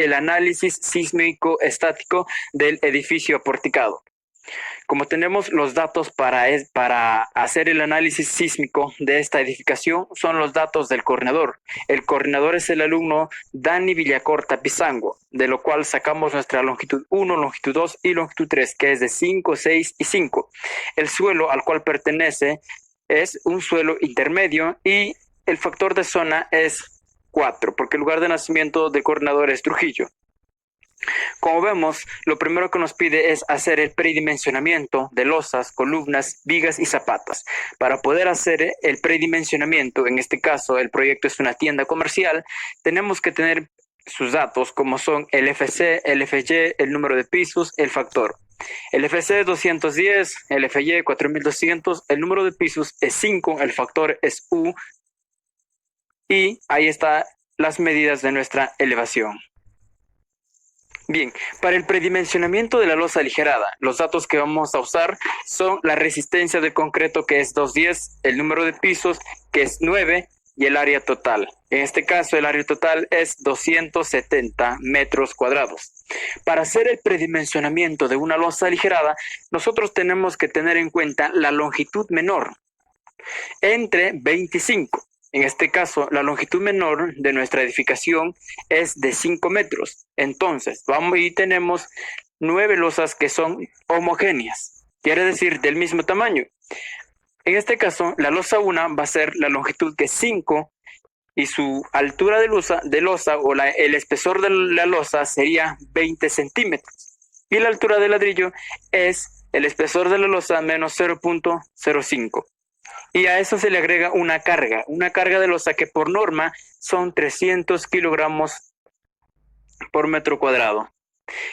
el análisis sísmico estático del edificio aporticado. Como tenemos los datos para hacer el análisis sísmico de esta edificación, son los datos del coordinador. El coordinador es el alumno Dani Villacorta Pizango, de lo cual sacamos nuestra longitud 1, longitud 2 y longitud 3, que es de 5, 6 y 5. El suelo al cual pertenece es un suelo intermedio y el factor de zona es 4, porque el lugar de nacimiento del coordinador es Trujillo. Como vemos, lo primero que nos pide es hacer el predimensionamiento de losas, columnas, vigas y zapatas. Para poder hacer el predimensionamiento, en este caso el proyecto es una tienda comercial, tenemos que tener sus datos como son el FC, el FY, el número de pisos, el factor. El FC 210, el FY 4200, el número de pisos es 5, el factor es U y ahí están las medidas de nuestra elevación. Bien, para el predimensionamiento de la losa aligerada, los datos que vamos a usar son la resistencia del concreto, que es 210, el número de pisos, que es 9, y el área total. En este caso, el área total es 270 metros cuadrados. Para hacer el predimensionamiento de una losa aligerada, nosotros tenemos que tener en cuenta la longitud menor, entre 25. En este caso, la longitud menor de nuestra edificación es de 5 metros. Entonces, y tenemos 9 losas que son homogéneas, quiere decir del mismo tamaño. En este caso, la losa 1 va a ser la longitud que es 5 y su altura de losa o el espesor de la losa sería 20 centímetros. Y la altura del ladrillo es el espesor de la losa menos 0.05. Y a eso se le agrega una carga de losa que por norma son 300 kilogramos por metro cuadrado.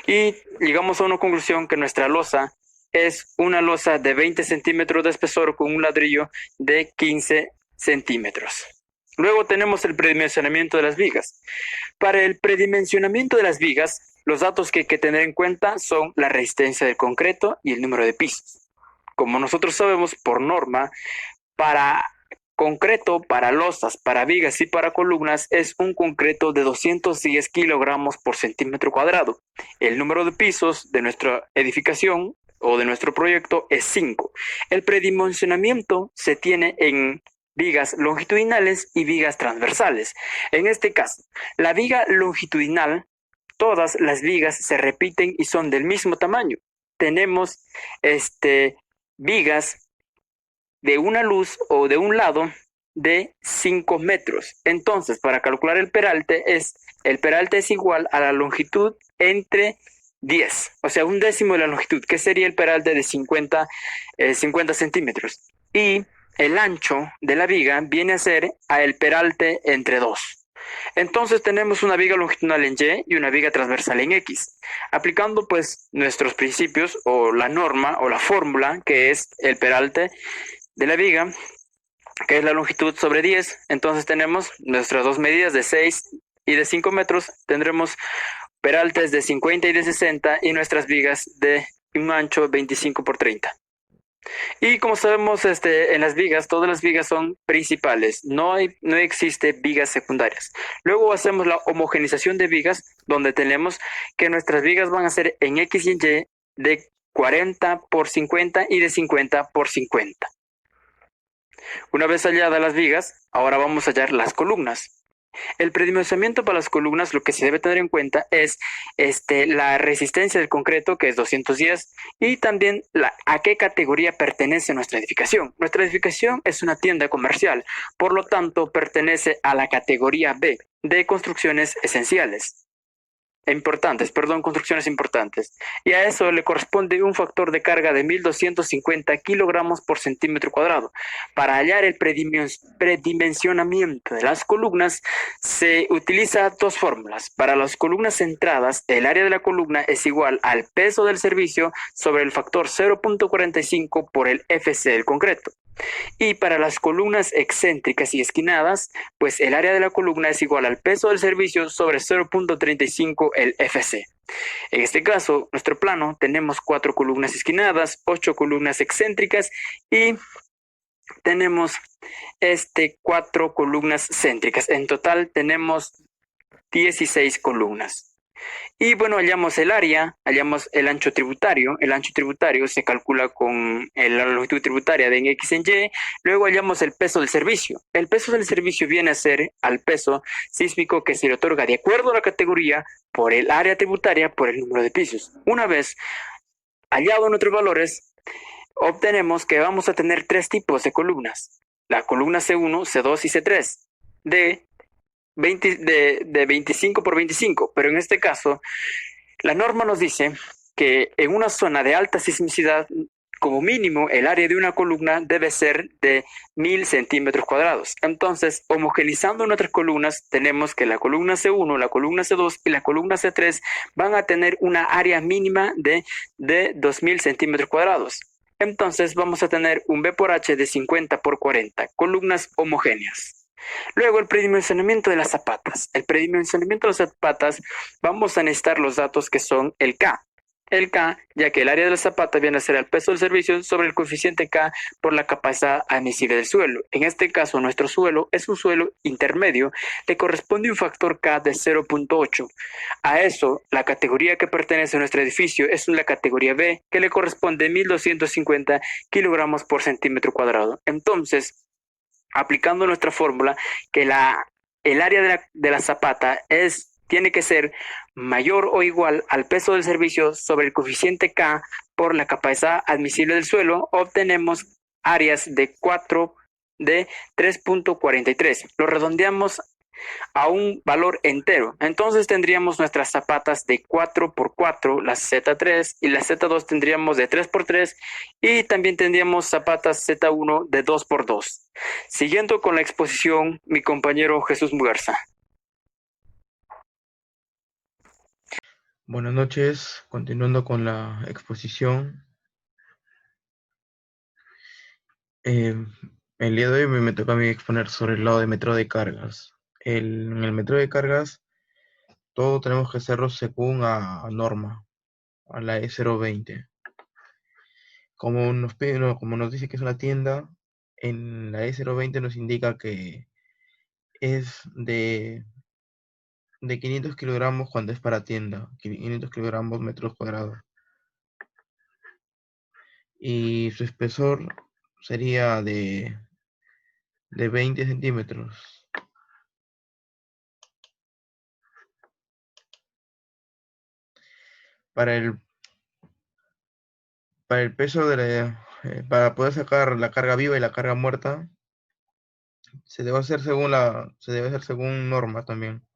Y llegamos a una conclusión que nuestra losa es una losa de 20 centímetros de espesor con un ladrillo de 15 centímetros. Luego tenemos el predimensionamiento de las vigas. Para el predimensionamiento de las vigas, los datos que hay que tener en cuenta son la resistencia del concreto y el número de pisos. Como nosotros sabemos, por norma, para concreto, para losas, para vigas y para columnas es un concreto de 210 kilogramos por centímetro cuadrado. El número de pisos de nuestra edificación o de nuestro proyecto es 5. El predimensionamiento se tiene en vigas longitudinales y vigas transversales. En este caso, la viga longitudinal, todas las vigas se repiten y son del mismo tamaño. Tenemos vigas de una luz o de un lado de 5 metros. Entonces, para calcular el peralte es igual a la longitud entre 10, o sea, un décimo de la longitud, que sería el peralte de 50 centímetros. Y el ancho de la viga viene a ser el peralte entre 2. Entonces tenemos una viga longitudinal en Y y una viga transversal en X. Aplicando pues nuestros principios o la norma o la fórmula, que es el peralte de la viga, que es la longitud sobre 10, entonces tenemos nuestras dos medidas de 6 y de 5 metros, tendremos peraltes de 50 y de 60 y nuestras vigas de un ancho 25 por 30. Y como sabemos, en las vigas, todas las vigas son principales, no existe vigas secundarias. Luego hacemos la homogenización de vigas, donde tenemos que nuestras vigas van a ser en X y en Y de 40 por 50 y de 50 por 50. Una vez halladas las vigas, ahora vamos a hallar las columnas. El predimensionamiento para las columnas, lo que se debe tener en cuenta es la resistencia del concreto, que es 210, y también a qué categoría pertenece nuestra edificación. Nuestra edificación es una tienda comercial, por lo tanto pertenece a la categoría B de construcciones esenciales. Construcciones importantes. Y a eso le corresponde un factor de carga de 1250 kilogramos por centímetro cuadrado. Para hallar el predimensionamiento de las columnas, se utiliza dos fórmulas. Para las columnas centradas, el área de la columna es igual al peso del servicio sobre el factor 0.45 por el FC del concreto. Y para las columnas excéntricas y esquinadas, pues el área de la columna es igual al peso del servicio sobre 0.35 el FC. En este caso, nuestro plano, tenemos 4 columnas esquinadas, 8 columnas excéntricas y tenemos 4 columnas céntricas. En total tenemos 16 columnas. Y bueno, hallamos el área, hallamos el ancho tributario. El ancho tributario se calcula con la longitud tributaria de en X en Y. Luego hallamos el peso del servicio. El peso del servicio viene a ser al peso sísmico que se le otorga de acuerdo a la categoría por el área tributaria por el número de pisos. Una vez hallado nuestros valores, obtenemos que vamos a tener tres tipos de columnas. La columna C1, C2 y C3 de 25 por 25, pero en este caso la norma nos dice que en una zona de alta sismicidad, como mínimo, el área de una columna debe ser de 1000 centímetros cuadrados. Entonces, homogenizando nuestras columnas, tenemos que la columna C1, la columna C2 y la columna C3 van a tener una área mínima de 2000 centímetros cuadrados. Entonces, vamos a tener un B por H de 50 por 40, columnas homogéneas. Luego, el predimensionamiento de las zapatas. El predimensionamiento de las zapatas, vamos a necesitar los datos que son el K. El K, ya que el área de la zapata viene a ser el peso del servicio sobre el coeficiente K por la capacidad admisible del suelo. En este caso, nuestro suelo es un suelo intermedio, le corresponde un factor K de 0.8. A eso, la categoría que pertenece a nuestro edificio es la categoría B, que le corresponde 1250 kilogramos por centímetro cuadrado. Entonces, aplicando nuestra fórmula, que el área de la zapata tiene que ser mayor o igual al peso del servicio sobre el coeficiente K por la capacidad admisible del suelo, obtenemos áreas de 3.43. Lo redondeamos a un valor entero. Entonces tendríamos nuestras zapatas de 4x4, las Z3, y las Z2 tendríamos de 3x3, y también tendríamos zapatas Z1 de 2x2. Siguiendo con la exposición, mi compañero Jesús Mugarza. Buenas noches, continuando con la exposición. El día de hoy me toca a mí exponer sobre el lado de metro de cargas. En el metro de cargas, todo tenemos que hacerlo según a norma, a la E020. Como nos dice que es una tienda, en la E020 nos indica que es de 500 kilogramos cuando es para tienda, 500 kilogramos metros cuadrados. Y su espesor sería de 20 centímetros. Para el, para el peso para poder sacar la carga viva y la carga muerta, se debe hacer según norma también.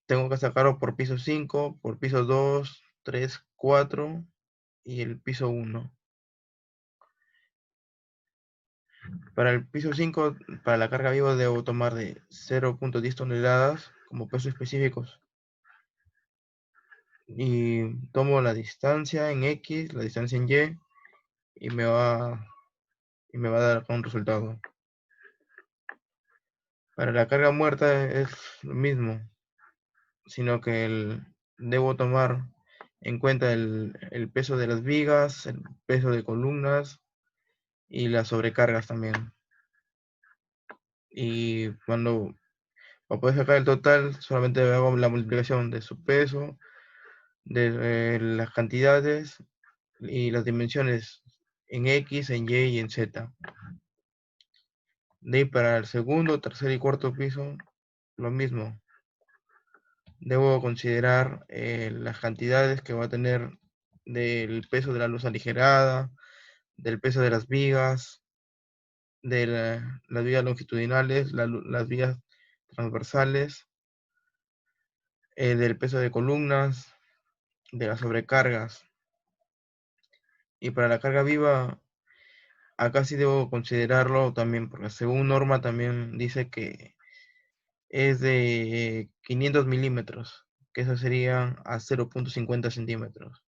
Tengo que sacarlo por piso 5, por piso 2, 3, 4 y el piso 1. Para el piso 5, para la carga viva debo tomar de 0.10 toneladas como pesos específicos. Y tomo la distancia en X, la distancia en Y, y me va a dar un resultado. Para la carga muerta es lo mismo, sino que debo tomar en cuenta el peso de las vigas, el peso de columnas y las sobrecargas también. Y para poder sacar el total, solamente hago la multiplicación de su peso, de las cantidades y las dimensiones en X, en Y y en Z. De ahí para el segundo, tercer y cuarto piso, lo mismo. Debo considerar las cantidades que va a tener del peso de la luz aligerada, del peso de las vigas, de las vigas longitudinales, las vigas transversales, del peso de columnas, de las sobrecargas. Y para la carga viva, acá sí debo considerarlo también, porque según norma también dice que es de 500 milímetros, que eso sería a 0.50 centímetros.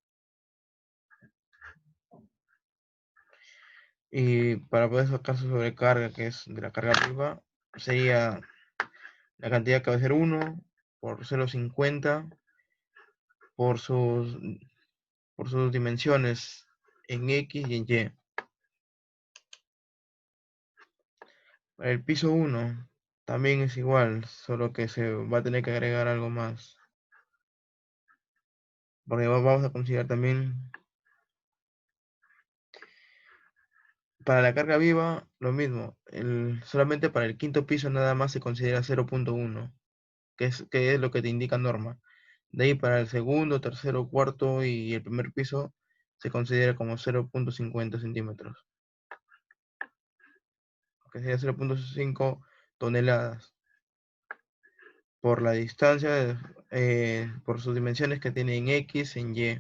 Y para poder sacar su sobrecarga, que es de la carga viva, sería la cantidad que va a ser 1 por 0.50 por sus, por sus dimensiones en X y en Y. Para el piso 1, también es igual, solo que se va a tener que agregar algo más. Porque vamos a considerar también, para la carga viva, lo mismo. Solamente para el quinto piso nada más se considera 0.1, que es lo que te indica norma. De ahí para el segundo, tercero, cuarto y el primer piso se considera como 0.50 centímetros, que sería 0.5 toneladas, por la distancia, por sus dimensiones que tiene en X, en Y.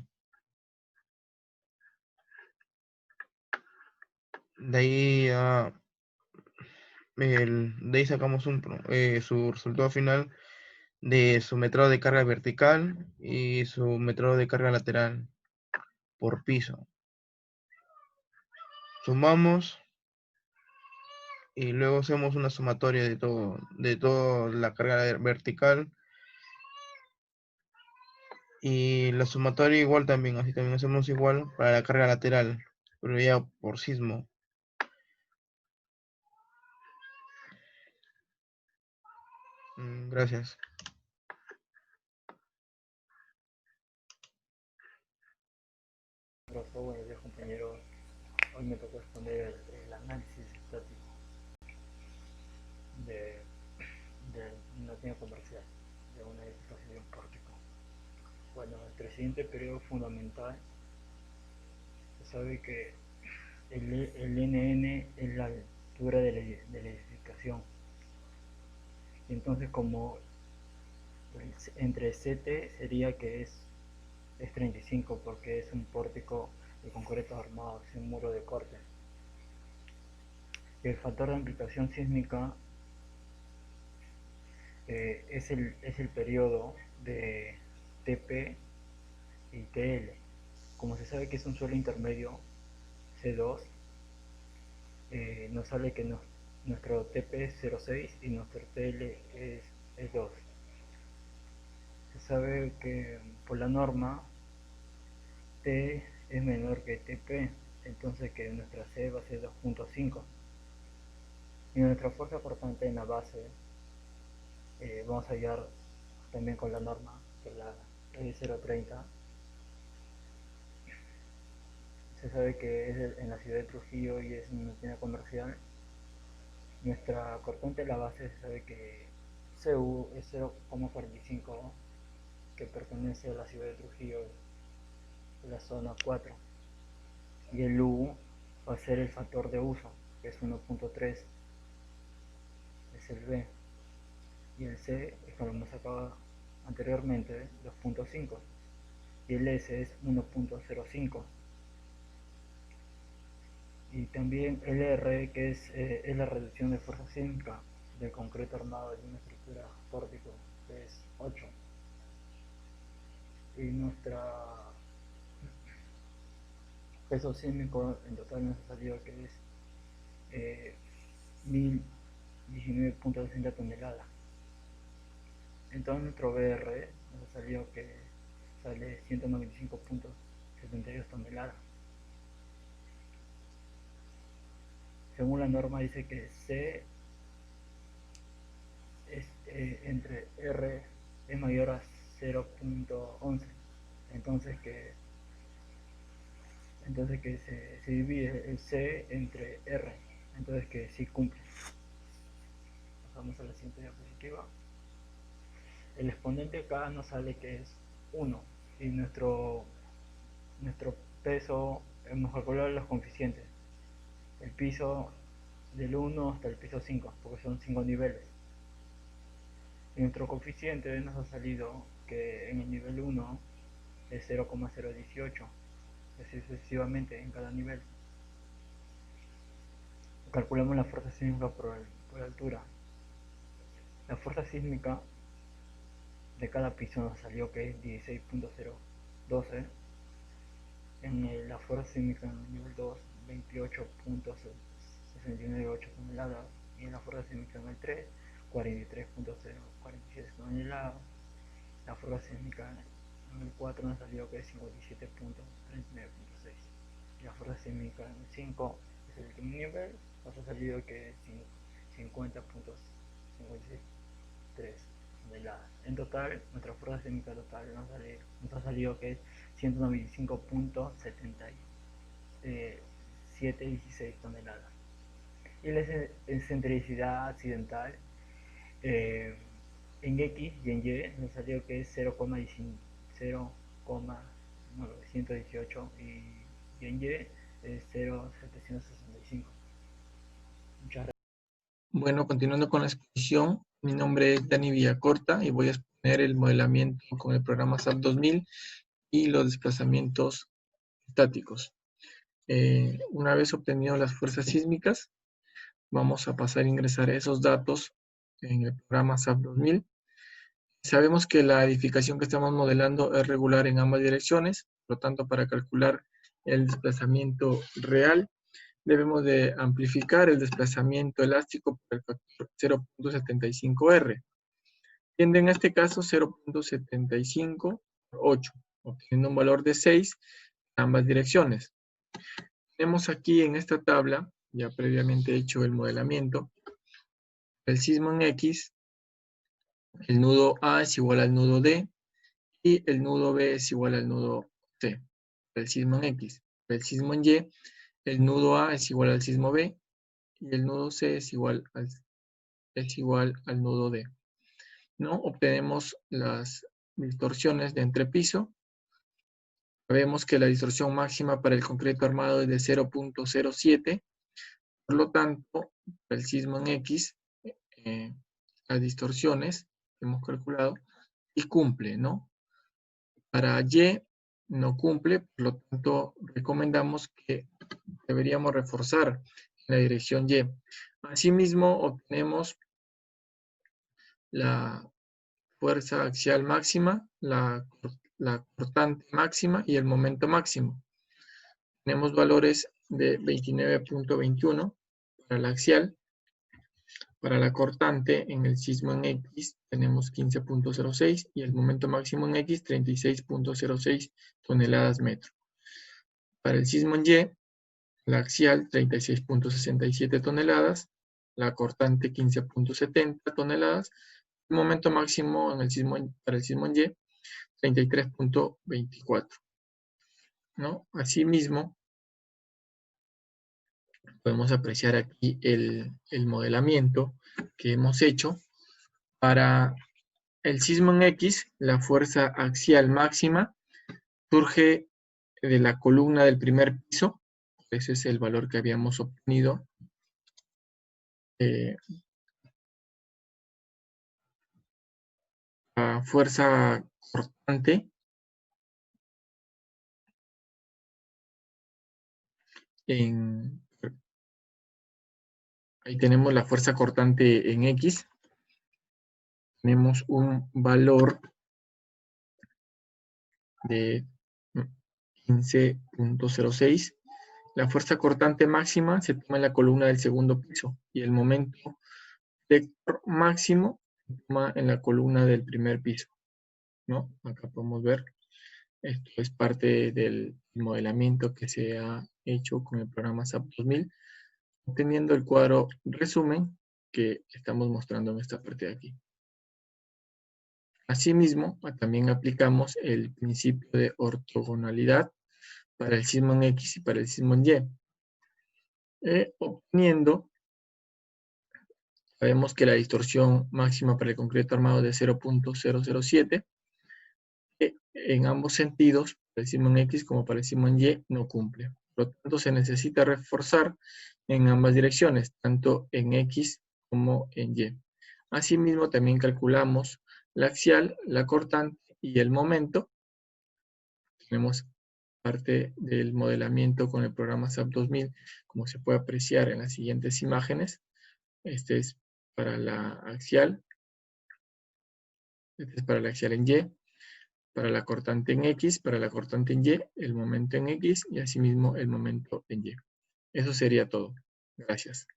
De ahí, de ahí sacamos su resultado final de su metrado de carga vertical y su metrado de carga lateral por piso. Sumamos y luego hacemos una sumatoria de toda la carga vertical, y la sumatoria igual también, así también hacemos igual para la carga lateral, pero ya por sismo. Gracias. Buenos días, compañeros. Hoy me tocó exponer el análisis estático de, de una tienda comercial, de una edificación de un pórtico. Bueno, entre el siguiente periodo fundamental, se sabe que el NN es la altura de la edificación. Y entonces, como entre CT sería que es 35, porque es un pórtico de concreto armado, es un muro de corte. Y el factor de amplificación sísmica es el periodo de TP y TL. Como se sabe que es un suelo intermedio C2, nos sale que nuestro TP es 0,6 y nuestro TL es 2. Se sabe que por la norma T es menor que TP, entonces que nuestra C va a ser 2.5. Y nuestra fuerza cortante en la base, vamos a hallar también con la norma, que la es 0.30. Se sabe que es en la ciudad de Trujillo y es una tienda comercial. Nuestra cortante de la base se sabe que CU es 0,45, que pertenece a la ciudad de Trujillo, de la zona 4. Y el U va a ser el factor de uso, que es 1.3, es el B. Y el C es como hemos sacado anteriormente, 2.5. Y el S es 1.05. Y también el R, que es la reducción de fuerza sísmica del concreto armado de una estructura pórtico, que es 8. Y nuestra peso sísmico en total nos ha salido que es 1019.60 toneladas. Entonces nuestro BR nos ha salido que sale 195.72 toneladas. Según la norma dice que C es, entre R es mayor a 0.11, entonces que se divide el C entre R, entonces que sí cumple. Pasamos a la siguiente diapositiva. El exponente acá nos sale que es 1 y nuestro peso, hemos calculado los coeficientes, el piso del 1 hasta el piso 5, porque son 5 niveles. Y nuestro coeficiente nos ha salido que en el nivel 1 es 0,018, así sucesivamente en cada nivel. Calculamos la fuerza sísmica por altura. La fuerza sísmica de cada piso nos salió que es 16.012. La fuerza sísmica en el nivel 2, 28.698 toneladas. Y en la fuerza sísmica en el 3, 43.047 toneladas. La fuerza sísmica en el 4 nos salió que es 57.39.6. La fuerza sísmica en el 5 es el último nivel, nos ha salido que es 50.0 56.3 toneladas. En total, nuestra fuerza sísmica total nos ha salido que es 195.716 toneladas. Y la excentricidad accidental en X y en Y nos salió que es 0,918 y en Y es 0,765. Muchas gracias. Bueno, continuando con la exposición, mi nombre es Dani Villacorta y voy a exponer el modelamiento con el programa SAP 2000 y los desplazamientos estáticos. Una vez obtenido las fuerzas sísmicas, vamos a pasar a ingresar esos datos en el programa SAP 2000. Sabemos que la edificación que estamos modelando es regular en ambas direcciones, por lo tanto, para calcular el desplazamiento real, debemos de amplificar el desplazamiento elástico por el factor 0.75R, siendo en este caso 0.75 por 8, obteniendo un valor de 6 en ambas direcciones. Tenemos aquí en esta tabla, ya previamente hecho el modelamiento, el sismo en X, el nudo A es igual al nudo D, y el nudo B es igual al nudo C, el sismo en X. El sismo en Y, el nudo A es igual al sismo B, y el nudo C es igual al nudo D. ¿No? Obtenemos las distorsiones de entrepiso. Sabemos que la distorsión máxima para el concreto armado es de 0.07. Por lo tanto, el sismo en X, las distorsiones que hemos calculado, y cumple, ¿no? Para Y no cumple, por lo tanto, recomendamos que deberíamos reforzar en la dirección Y. Asimismo, obtenemos la fuerza axial máxima, la cortante máxima y el momento máximo. Tenemos valores de 29.21 para la axial. Para la cortante, en el sismo en X tenemos 15.06 y el momento máximo en X 36.06 toneladas metro. Para el sismo en Y, la axial 36.67 toneladas, la cortante 15.70 toneladas, el momento máximo en el para el sismo en Y 33.24. ¿No? Asimismo, podemos apreciar aquí el modelamiento que hemos hecho. Para el sismo en X, la fuerza axial máxima surge de la columna del primer piso. Ese es el valor que habíamos obtenido. La fuerza cortante ahí tenemos la fuerza cortante en X. Tenemos un valor de 15.06. La fuerza cortante máxima se toma en la columna del segundo piso y el momento vector máximo se toma en la columna del primer piso, ¿no? Acá podemos ver, esto es parte del modelamiento que se ha hecho con el programa SAP 2000, obteniendo el cuadro resumen que estamos mostrando en esta parte de aquí. Asimismo, también aplicamos el principio de ortogonalidad para el sismo en X y para el sismo en Y, obteniendo, sabemos que la distorsión máxima para el concreto armado es de 0.007, en ambos sentidos, para el sismo en X como para el sismo en Y, no cumple. Por lo tanto, se necesita reforzar en ambas direcciones, tanto en X como en Y. Asimismo, también calculamos la axial, la cortante y el momento. Tenemos parte del modelamiento con el programa SAP 2000, como se puede apreciar en las siguientes imágenes. Este es para la axial. Este es para la axial en Y. Para la cortante en X, para la cortante en Y, el momento en X y asimismo el momento en Y. Eso sería todo. Gracias.